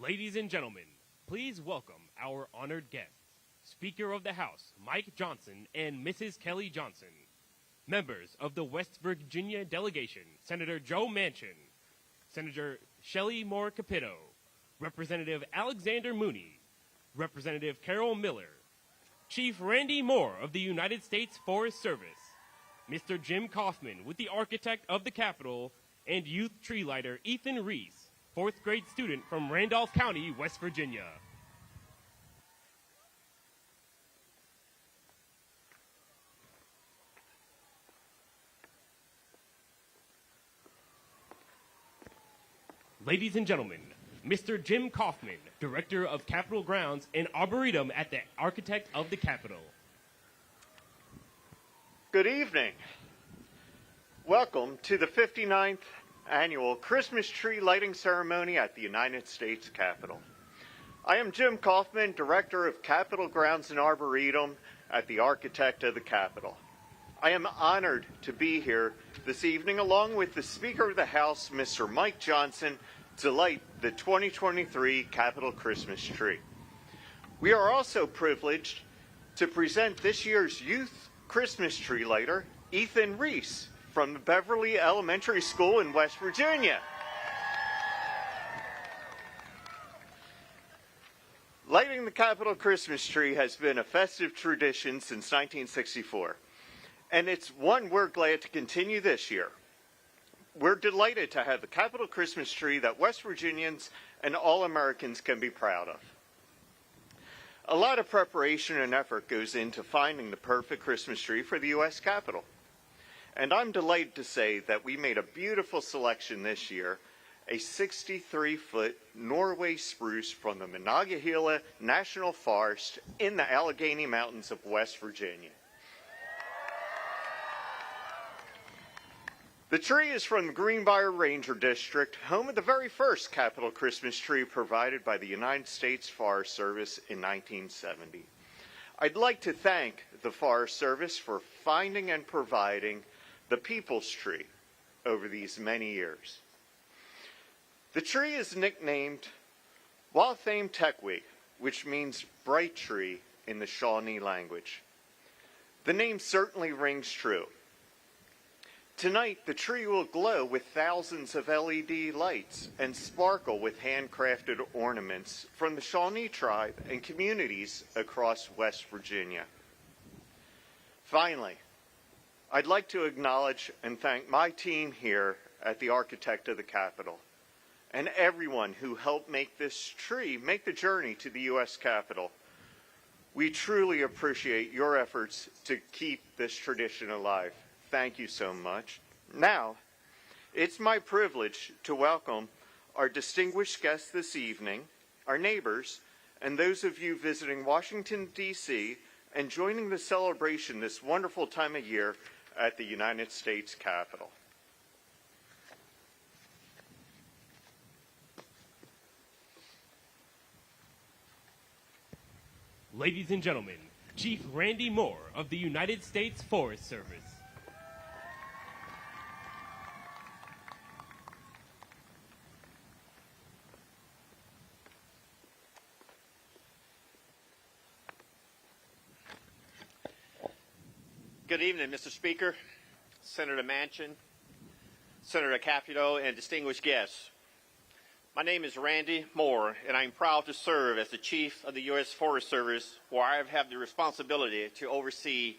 Ladies and gentlemen, please welcome our honored guests, Speaker of the House Mike Johnson and Mrs. Kelly Johnson, members of the West Virginia Delegation, Senator Joe Manchin, Senator Shelley Moore Capito, Representative Alexander Mooney, Representative Carol Miller, Chief Randy Moore of the United States Forest Service, Mr. Jim Kaufman with the Architect of the Capitol, and Youth Tree Lighter Ethan Reese, fourth grade student from Randolph County, West Virginia. Ladies and gentlemen, Mr. Jim Kaufman, Director of Capitol Grounds and Arboretum at the Architect of the Capitol. Good evening. Welcome to the 59th Annual Christmas Tree Lighting Ceremony at the United States Capitol. I am Jim Kaufman, Director of Capitol Grounds and Arboretum at the Architect of the Capitol. I am honored to be here this evening along with the Speaker of the House, Mr. Mike Johnson, to light the 2023 Capitol Christmas tree. We are also privileged to present this year's Youth Christmas Tree Lighter, Ethan Reese, from the Beverly Elementary School in West Virginia. Lighting the Capitol Christmas tree has been a festive tradition since 1964, and it's one we're glad to continue this year. We're delighted to have the Capitol Christmas tree that West Virginians and all Americans can be proud of. A lot of preparation and effort goes into finding the perfect Christmas tree for the U.S. Capitol. And I'm delighted to say that we made a beautiful selection this year, a 63-foot Norway spruce from the Monongahela National Forest in the Allegheny Mountains of West Virginia. The tree is from the Greenbrier Ranger District, home of the very first Capitol Christmas tree provided by the United States Forest Service in 1970. I'd like to thank the Forest Service for finding and providing the People's Tree over these many years. The tree is nicknamed Wathaim Tekwi, which means bright tree in the Shawnee language. The name certainly rings true. Tonight, the tree will glow with thousands of LED lights and sparkle with handcrafted ornaments from the Shawnee tribe and communities across West Virginia. Finally, I'd like to acknowledge and thank my team here at the Architect of the Capitol and everyone who helped make this tree make the journey to the U.S. Capitol. We truly appreciate your efforts to keep this tradition alive. Thank you so much. Now, it's my privilege to welcome our distinguished guests this evening, our neighbors, and those of you visiting Washington, D.C., and joining the celebration this wonderful time of year at the United States Capitol. Ladies and gentlemen, Chief Randy Moore of the United States Forest Service. Good evening, Mr. Speaker, Senator Manchin, Senator Capito, and distinguished guests. My name is Randy Moore, and I'm proud to serve as the Chief of the U.S. Forest Service, where I have the responsibility to oversee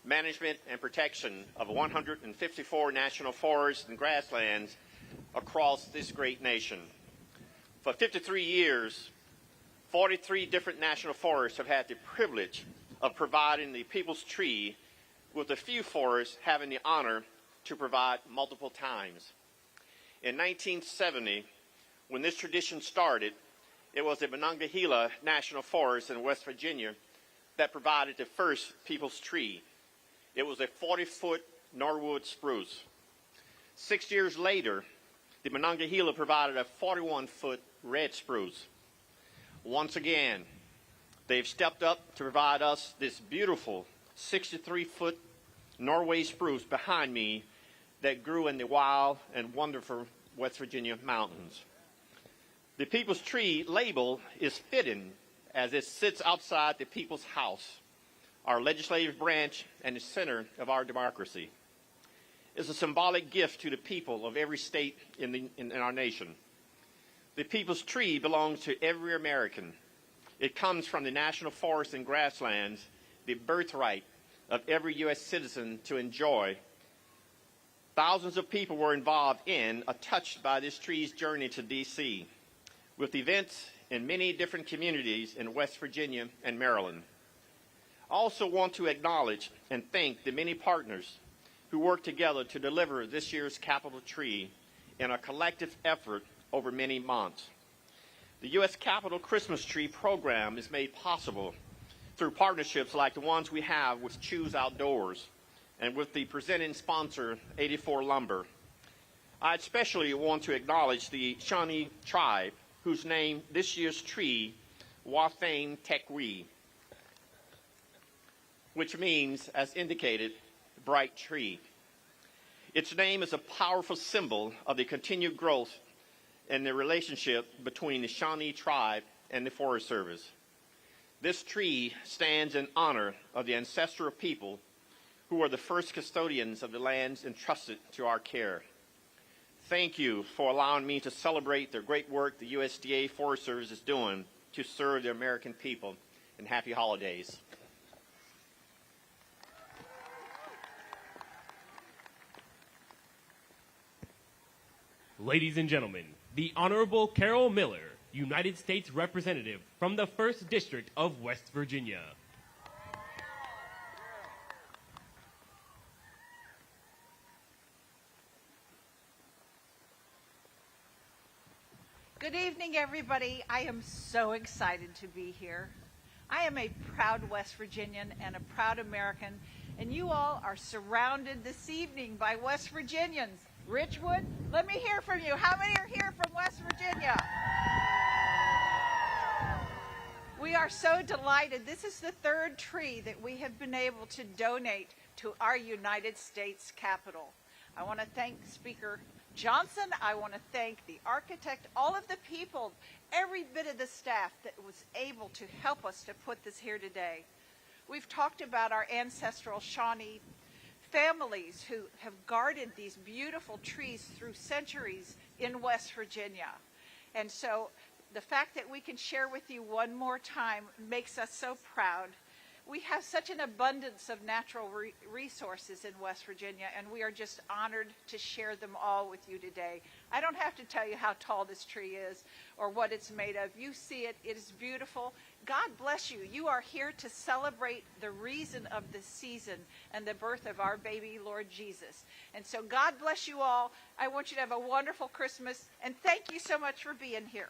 management and protection of 154 national forests and grasslands across this great nation. For 53 years, 43 different national forests have had the privilege of providing the People's Tree, with a few forests having the honor to provide multiple times. In 1970, when this tradition started, it was the Monongahela National Forest in West Virginia that provided the first People's Tree. It was a 40-foot Norwood spruce. 6 years later, the Monongahela provided a 41-foot red spruce. Once again, they've stepped up to provide us this beautiful 63-foot Norway spruce behind me that grew in the wild and wonderful West Virginia mountains. The People's Tree label is fitting as it sits outside the People's House, our legislative branch and the center of our democracy. It's a symbolic gift to the people of every state in our nation. The People's Tree belongs to every American. It comes from the national forests and grasslands, the birthright of every U.S. citizen to enjoy. Thousands of people were involved in or touched by this tree's journey to D.C., with events in many different communities in West Virginia and Maryland. I also want to acknowledge and thank the many partners who worked together to deliver this year's Capitol tree in a collective effort over many months. The U.S. Capitol Christmas Tree program is made possible through partnerships like the ones we have with Choose Outdoors and with the presenting sponsor, 84 Lumber. I especially want to acknowledge the Shawnee tribe, whose name this year's tree, Wathane Tekwi, which means, as indicated, bright tree. Its name is a powerful symbol of the continued growth and the relationship between the Shawnee tribe and the Forest Service. This tree stands in honor of the ancestral people who are the first custodians of the lands entrusted to our care. Thank you for allowing me to celebrate the great work the USDA Forest Service is doing to serve the American people, and happy holidays. Ladies and gentlemen, the Honorable Carol Miller, United States Representative from the 1st District of West Virginia. Good evening, everybody. I am so excited to be here. I am a proud West Virginian and a proud American, and you all are surrounded this evening by West Virginians. Richwood, let me hear from you. How many are here from West Virginia? We are so delighted. This is the third tree that we have been able to donate to our United States Capitol. I want to thank Speaker Johnson. I want to thank the architect, all of the people, every bit of the staff that was able to help us to put this here today. We've talked about our ancestral Shawnee families who have guarded these beautiful trees through centuries in West Virginia. And so the fact that we can share with you one more time makes us so proud. We have such an abundance of natural resources in West Virginia, and we are just honored to share them all with you today. I don't have to tell you how tall this tree is or what it's made of. You see it. It is beautiful. God bless you. You are here to celebrate the reason of the season and the birth of our baby, Lord Jesus. And so God bless you all. I want you to have a wonderful Christmas, and thank you so much for being here.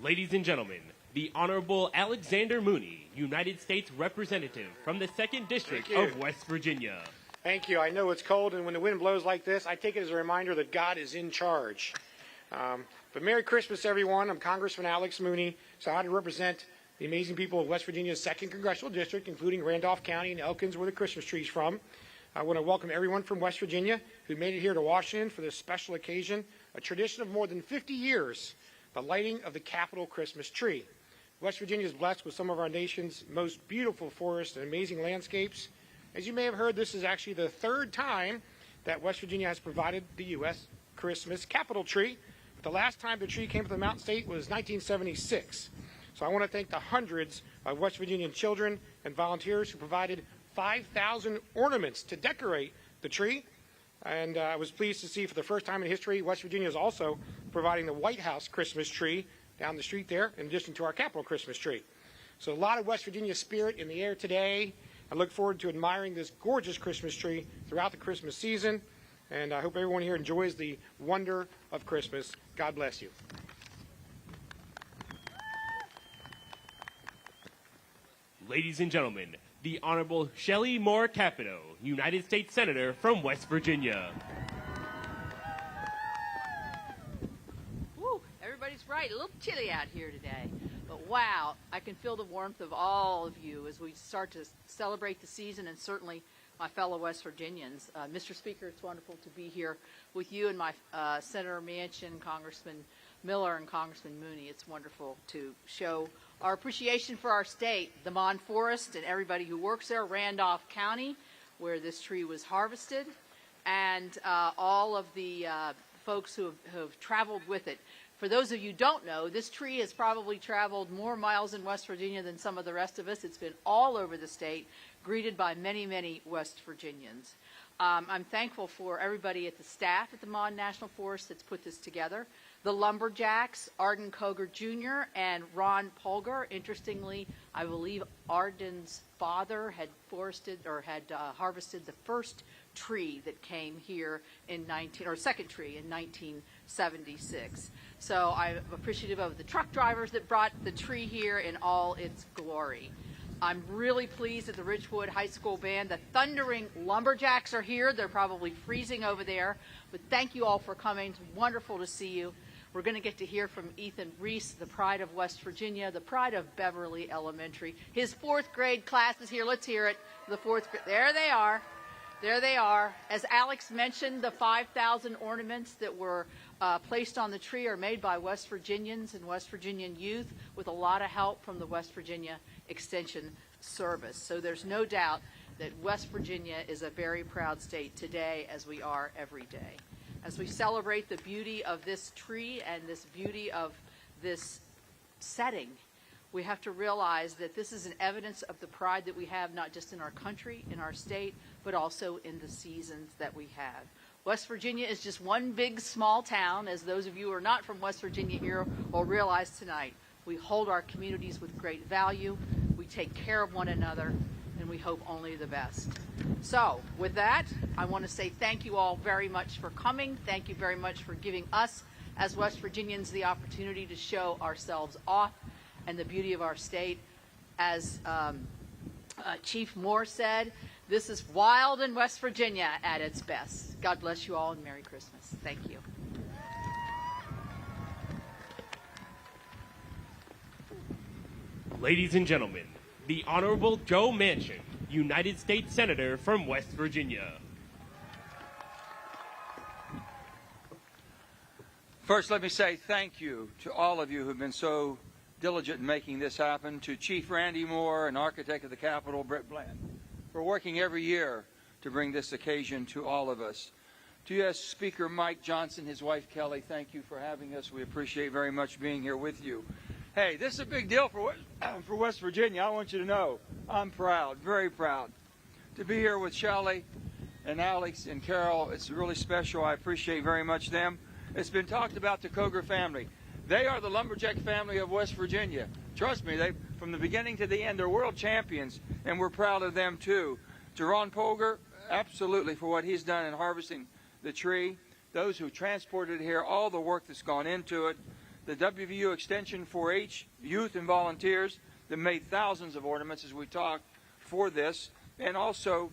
Ladies and gentlemen, the Honorable Alexander Mooney, United States Representative from the 2nd District of West Virginia. Thank you. I know it's cold, and when the wind blows like this, I take it as a reminder that God is in charge. But Merry Christmas, everyone. I'm Congressman Alex Mooney, so I represent the amazing people of West Virginia's 2nd Congressional District, including Randolph County and Elkins, where the Christmas tree's from. I want to welcome everyone from West Virginia who made it here to Washington for this special occasion, a tradition of more than 50 years, the lighting of the Capitol Christmas tree. West Virginia is blessed with some of our nation's most beautiful forests and amazing landscapes. As you may have heard, this is actually the 3rd time that West Virginia has provided the U.S. Christmas Capitol tree. The last time the tree came to the Mountain State was 1976. So I want to thank the hundreds of West Virginian children and volunteers who provided 5,000 ornaments to decorate the tree. And I was pleased to see for the first time in history, West Virginia is also providing the White House Christmas tree down the street there, in addition to our Capitol Christmas tree. So a lot of West Virginia spirit in the air today. I look forward to admiring this gorgeous Christmas tree throughout the Christmas season. And I hope everyone here enjoys the wonder of Christmas. God bless you. Ladies and gentlemen, the Honorable Shelley Moore Capito, United States Senator from West Virginia. Woo, everybody's right. A little chilly out here today. But wow, I can feel the warmth of all of you as we start to celebrate the season and certainly my fellow West Virginians. Mr. Speaker, it's wonderful to be here with you and my Senator Manchin, Congressman Miller, and Congressman Mooney. It's wonderful to show our appreciation for our state, the Mon Forest, and everybody who works there, Randolph County, where this tree was harvested, and all of the folks who have traveled with it. For those of you who don't know, this tree has probably traveled more miles in West Virginia than some of the rest of us. It's been all over the state, greeted by many, many West Virginians. I'm thankful for everybody at the staff at the Mon National Forest that's put this together. The lumberjacks, Arden Koger Jr. and Ron Polgar. Interestingly, I believe Arden's father had harvested the first tree that came here in second tree in 1976. So I'm appreciative of the truck drivers that brought the tree here in all its glory. I'm really pleased that the Ridgewood High School Band, the Thundering Lumberjacks, are here. They're probably freezing over there, but thank you all for coming. It's wonderful to see you. We're going to get to hear from Ethan Reese, the pride of West Virginia, the pride of Beverly Elementary. His fourth grade class is here. Let's hear it. The fourth grade. There they are. There they are. As Alex mentioned, the 5,000 ornaments that were placed on the tree are made by West Virginians and West Virginian youth with a lot of help from the West Virginia Extension Service. So there's no doubt that West Virginia is a very proud state today, as we are every day. As we celebrate the beauty of this tree and this beauty of this setting, we have to realize that this is an evidence of the pride that we have, not just in our country, in our state, but also in the seasons that we have. West Virginia is just one big small town, as those of you who are not from West Virginia here will realize tonight. We hold our communities with great value, we take care of one another, and we hope only the best. So, with that, I want to say thank you all very much for coming. Thank you very much for giving us, as West Virginians, the opportunity to show ourselves off and the beauty of our state. As Chief Moore said, this is wild in West Virginia at its best. God bless you all and Merry Christmas. Thank you. Ladies and gentlemen, the Honorable Joe Manchin, United States Senator from West Virginia. First, let me say thank you to all of you who've been so diligent in making this happen, to Chief Randy Moore and Architect of the Capitol, Brett Bland, for working every year to bring this occasion to all of us. To U.S. Speaker Mike Johnson, his wife Kelly, thank you for having us. We appreciate very much being here with you. Hey, this is a big deal for West Virginia. I want you to know I'm proud, very proud, to be here with Shelley and Alex and Carol. It's really special. I appreciate very much them. It's been talked about the Koger family. They are the lumberjack family of West Virginia. Trust me, they, from the beginning to the end, they're world champions, and we're proud of them too. To Ron Polgar, absolutely, for what he's done in harvesting the tree. Those who transported it here, all the work that's gone into it. The WVU Extension 4-H youth and volunteers that made thousands of ornaments, as we talked, for this. And also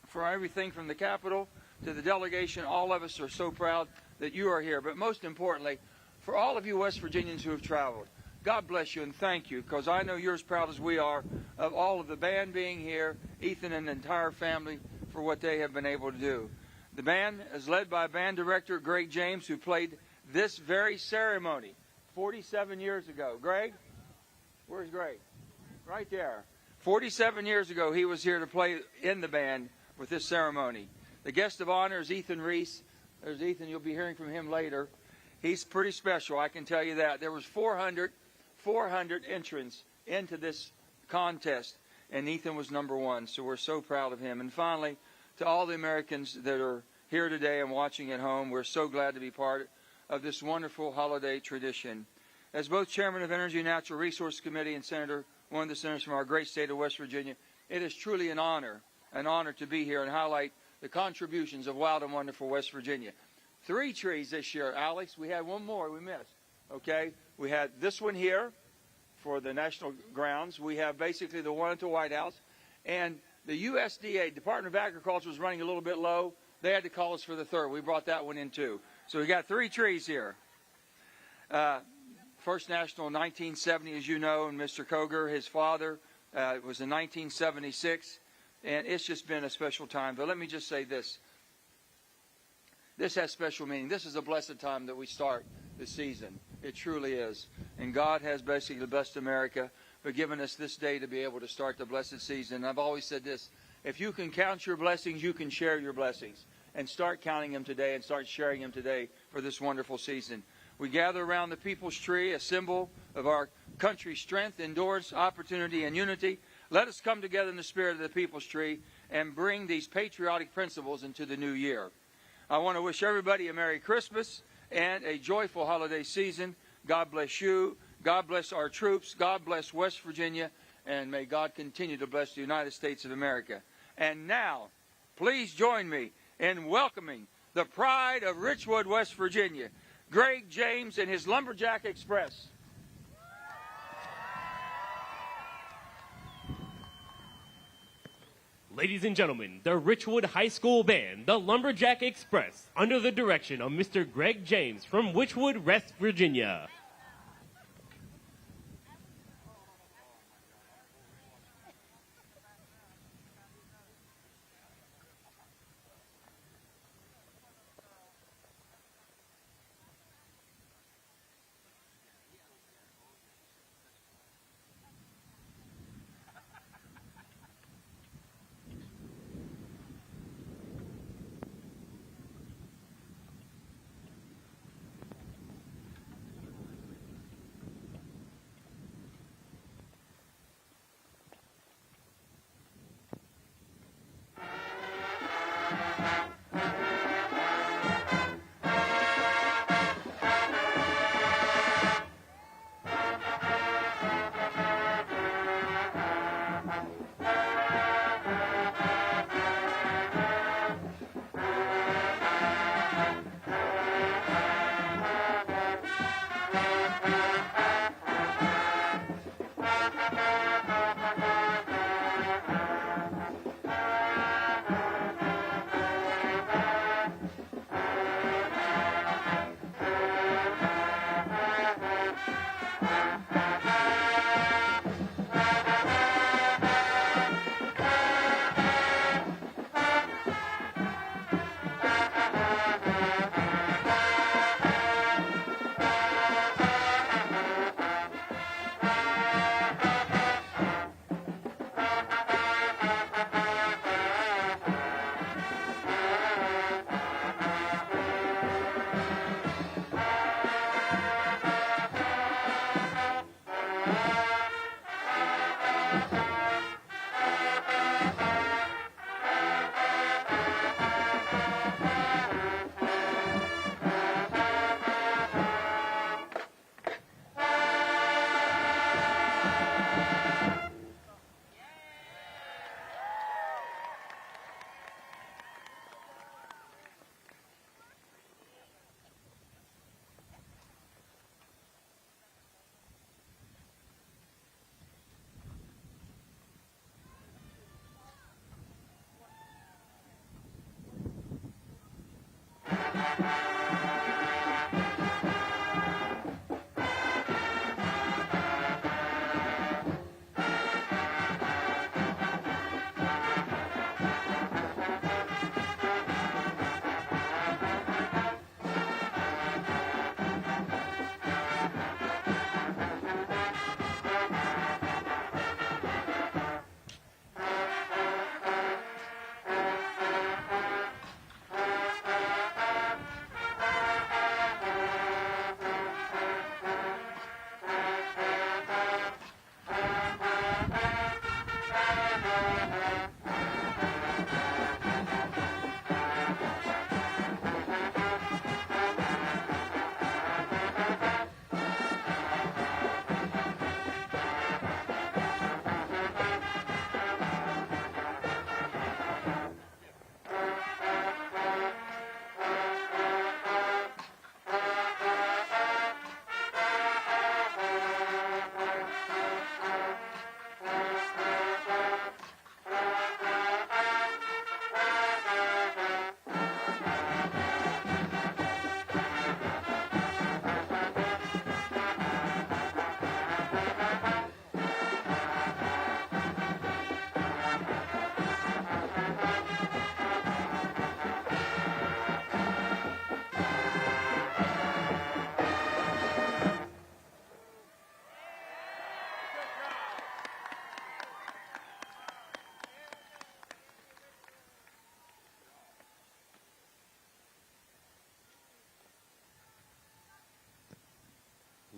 for everything from the Capitol to the delegation. All of us are so proud that you are here. But most importantly, for all of you West Virginians who have traveled, God bless you and thank you, because I know you're as proud as we are of all of the band being here, Ethan and the entire family, for what they have been able to do. The band is led by band director Greg James, who played this very ceremony 47 years ago. Greg? Where's Greg? Right there. 47 years ago, he was here to play in the band with this ceremony. The guest of honor is Ethan Reese. There's Ethan. You'll be hearing from him later. He's pretty special, I can tell you that. There was 400 entrants into this contest, and Ethan was number one, so we're so proud of him. And finally, to all the Americans that are here today and watching at home, we're so glad to be part of this wonderful holiday tradition. As both Chairman of Energy and Natural Resource Committee and Senator, one of the senators from our great state of West Virginia, it is truly an honor to be here and highlight the contributions of wild and wonderful West Virginia. 3 trees this year, Alex. We had one more we missed, okay? We had this one here for the National Grounds. We have basically the one at the White House. And the USDA, Department of Agriculture, was running a little bit low. They had to call us for the 3rd. We brought that one in too. So we got 3 trees here. First National in 1970, as you know, and Mr. Koger, his father, was in 1976. And it's just been a special time. But let me just say this. This has special meaning. This is a blessed time that we start the season. It truly is. And God has basically blessed America for giving us this day to be able to start the blessed season. I've always said this. If you can count your blessings, you can share your blessings. And start counting them today and start sharing them today for this wonderful season. We gather around the people's tree, a symbol of our country's strength, endurance, opportunity, and unity. Let us come together in the spirit of the people's tree and bring these patriotic principles into the new year. I want to wish everybody a Merry Christmas and a joyful holiday season. God bless you. God bless our troops. God bless West Virginia. And may God continue to bless the United States of America. And now, please join me in welcoming the pride of Richwood, West Virginia, Greg James and his Lumberjack Express. Ladies and gentlemen, the Richwood High School Band, the Lumberjack Express, under the direction of Mr. Greg James from Richwood, West Virginia.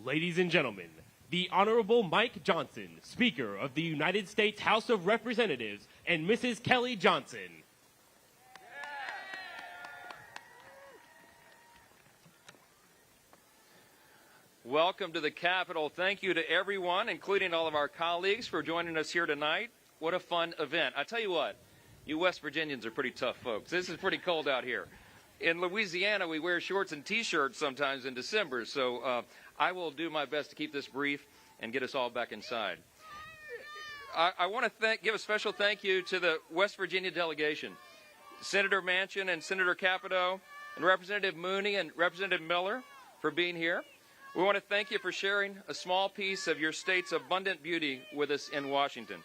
Ladies and gentlemen, the Honorable Mike Johnson, Speaker of the United States House of Representatives, and Mrs. Kelly Johnson. Welcome to the Capitol. Thank you to everyone, including all of our colleagues, for joining us here tonight. What a fun event. I tell you what, you West Virginians are pretty tough folks. This is pretty cold out here. In Louisiana, we wear shorts and T-shirts sometimes in December, so I will do my best to keep this brief and get us all back inside. I want to give a special thank you to the West Virginia delegation, Senator Manchin and Senator Capito, and Representative Mooney and Representative Miller for being here. We want to thank you for sharing a small piece of your state's abundant beauty with us in Washington.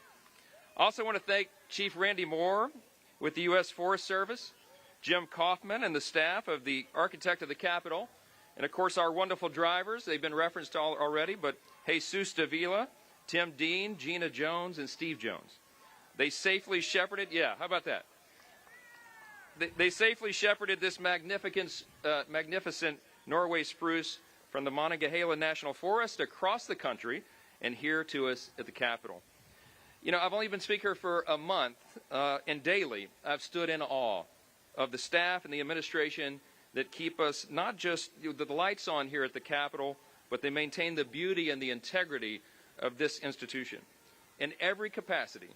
I also want to thank Chief Randy Moore with the U.S. Forest Service, Jim Kaufman and the staff of the Architect of the Capitol, and of course our wonderful drivers. They've been referenced already, but Jesus Davila, Tim Dean, Gina Jones, and Steve Jones. They safely shepherded, how about that? They safely shepherded this magnificent Norway spruce from the Monongahela National Forest across the country and here to us at the Capitol. You know, I've only been Speaker for a month, and daily I've stood in awe of the staff and the administration that keep us not just the lights on here at the Capitol, but they maintain the beauty and the integrity of this institution. In every capacity,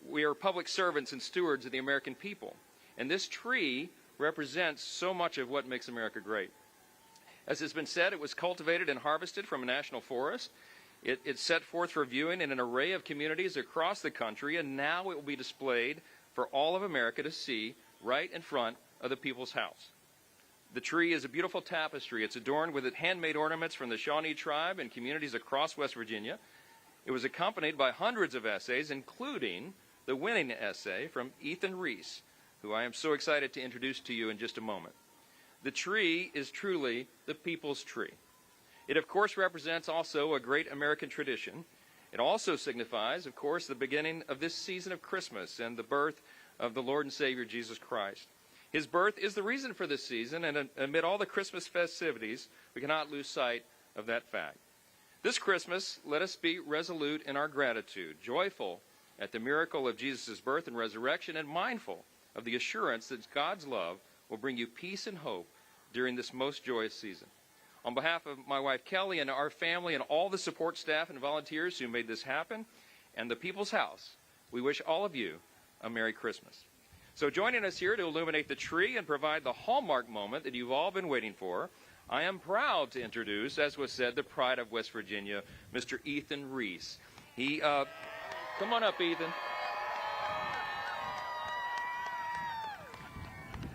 we are public servants and stewards of the American people, and this tree represents so much of what makes America great. As has been said, it was cultivated and harvested from a national forest. It's set forth for viewing in an array of communities across the country, and now it will be displayed for all of America to see right in front of the People's House. The tree is a beautiful tapestry. It's adorned with handmade ornaments from the Shawnee tribe and communities across West Virginia. It was accompanied by hundreds of essays, including the winning essay from Ethan Reese, who I am so excited to introduce to you in just a moment. The tree is truly the people's tree. It, of course, represents also a great American tradition. It also signifies, of course, the beginning of this season of Christmas and the birth of the Lord and Savior Jesus Christ. His birth is the reason for this season, and amid all the Christmas festivities, we cannot lose sight of that fact. This Christmas, let us be resolute in our gratitude, joyful at the miracle of Jesus' birth and resurrection, and mindful of the assurance that God's love will bring you peace and hope during this most joyous season. On behalf of my wife Kelly and our family and all the support staff and volunteers who made this happen, and the People's House, we wish all of you a Merry Christmas. So joining us here to illuminate the tree and provide the hallmark moment that you've all been waiting for, I am proud to introduce, as was said, the pride of West Virginia, Mr. Ethan Reese. Come on up, Ethan.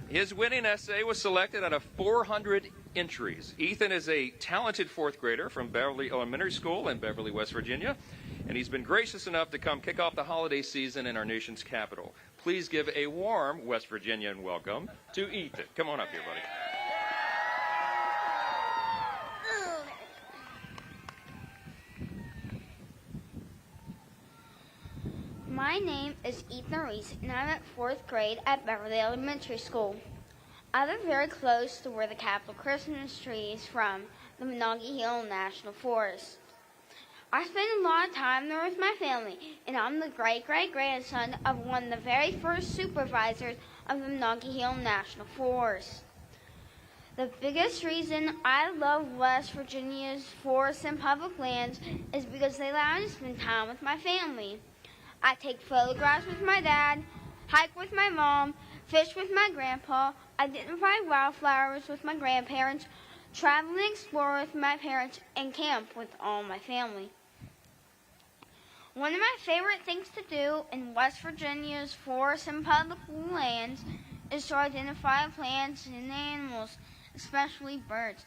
His winning essay was selected out of 400 entries. Ethan is a talented fourth grader from Beverly Elementary School in Beverly, West Virginia, and he's been gracious enough to come kick off the holiday season in our nation's capital. Please give a warm West Virginian welcome to Ethan. Come on up here, buddy. My name is Ethan Reese, and I'm at 4th grade at Beverly Elementary School. I live very close to where the Capitol Christmas tree is from, the Monongahela National Forest. I spend a lot of time there with my family, and I'm the great-great-grandson of one of the very first supervisors of the Monongahela National Forest. The biggest reason I love West Virginia's forests and public lands is because they allow me to spend time with my family. I take photographs with my dad, hike with my mom, fish with my grandpa, identify wildflowers with my grandparents, travel and explore with my parents, and camp with all my family. One of my favorite things to do in West Virginia's forests and public lands is to identify plants and animals, especially birds.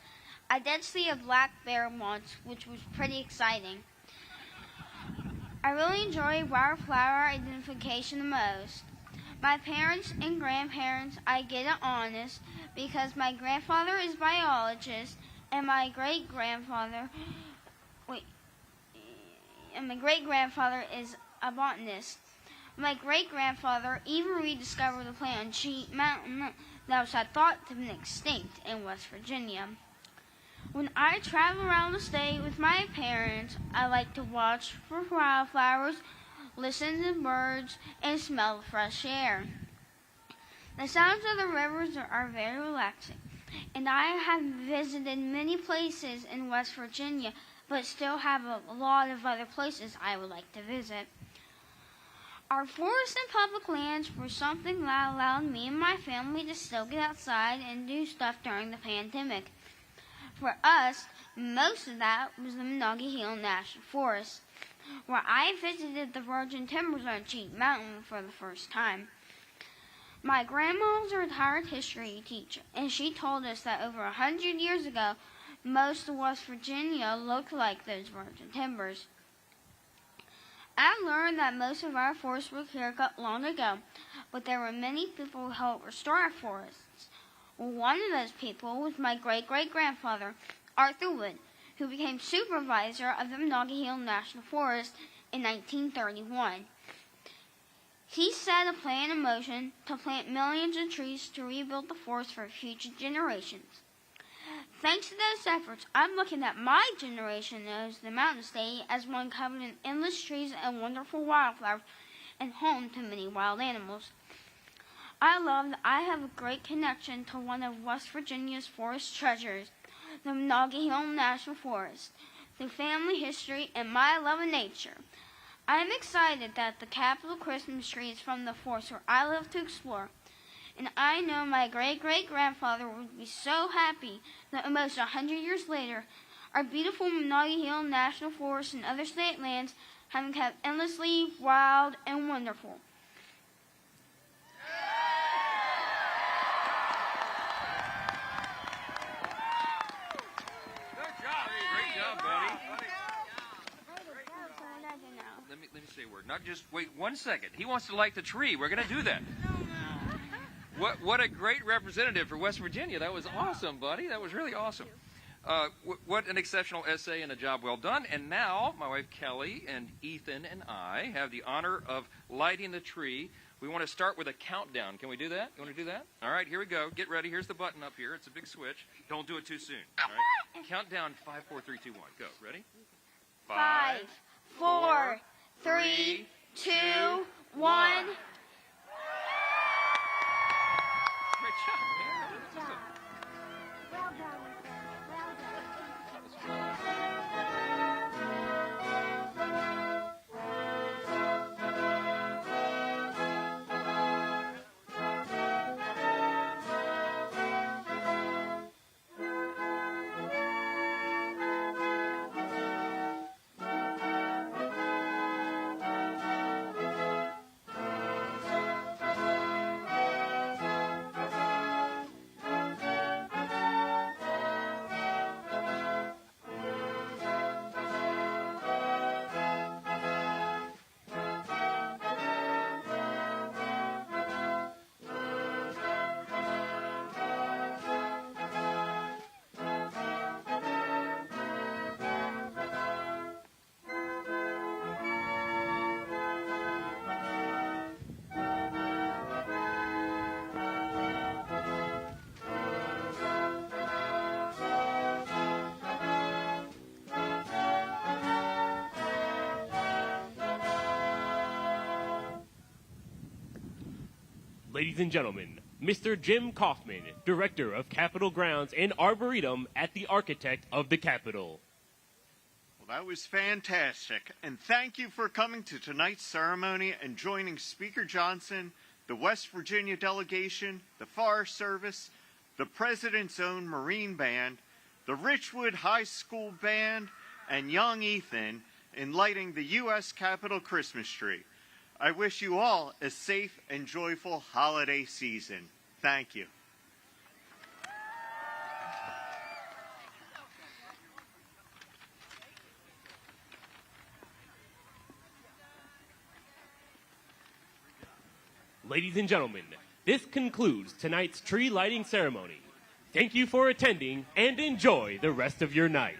I did see a black bear once, which was pretty exciting. I really enjoy wildflower identification the most. My parents and grandparents, I get it honest because my grandfather is a biologist and my great-grandfather is a botanist. My great-grandfather even rediscovered the plant on Sheep Mountain that was thought to be extinct in West Virginia. When I travel around the state with my parents, I like to watch for wildflowers, listen to birds, and smell the fresh air. The sounds of the rivers are very relaxing, and I have visited many places in West Virginia, but still have a lot of other places I would like to visit. Our forests and public lands were something that allowed me and my family to still get outside and do stuff during the pandemic. For us, most of that was the Monongahela National Forest, where I visited the virgin timbers on Cheat Mountain for the first time. My grandma was a retired history teacher, and she told us that over 100 years ago, most of West Virginia looked like those virgin timbers. I learned that most of our forests were cleared cut long ago, but there were many people who helped restore our forests. One of those people was my great-great-grandfather, Arthur Wood, who became supervisor of the Monongahela National Forest in 1931. He set a plan in motion to plant millions of trees to rebuild the forest for future generations. Thanks to those efforts, I'm looking at my generation knows the Mountain State as one covered in endless trees and wonderful wildflowers and home to many wild animals. I love that I have a great connection to one of West Virginia's forest treasures, the Monongahela National Forest, through family history and my love of nature. I am excited that the Capitol Christmas tree is from the forest where I love to explore. And I know my great-great-grandfather would be so happy that almost 100 years later, our beautiful Monongahela National Forest and other state lands have been kept endlessly wild and wonderful. Good job. Great job, buddy. Let me say a word. Not just wait 1 second. He wants to light the tree. We're going to do that. What a great representative for West Virginia. That was awesome, buddy. That was really awesome. What an exceptional essay and a job well done. And now my wife Kelly and Ethan and I have the honor of lighting the tree. We want to start with a countdown. Can we do that? You want to do that? All right, here we go. Get ready. Here's the button up here. It's a big switch. Don't do it too soon. All right? Count down 5, 4, 3, 2, 1. Go. Ready? 5, 4, 3, 2, 1. Great job, man. That's awesome. Well done, well Ladies and gentlemen, Mr. Jim Kaufman, Director of Capitol Grounds and Arboretum at the Architect of the Capitol. Well, that was fantastic. And thank you for coming to tonight's ceremony and joining Speaker Johnson, the West Virginia Delegation, the Forest Service, the President's own Marine Band, the Richwood High School Band, and young Ethan in lighting the U.S. Capitol Christmas tree. I wish you all a safe and joyful holiday season. Thank you. Ladies and gentlemen, this concludes tonight's tree lighting ceremony. Thank you for attending and enjoy the rest of your night.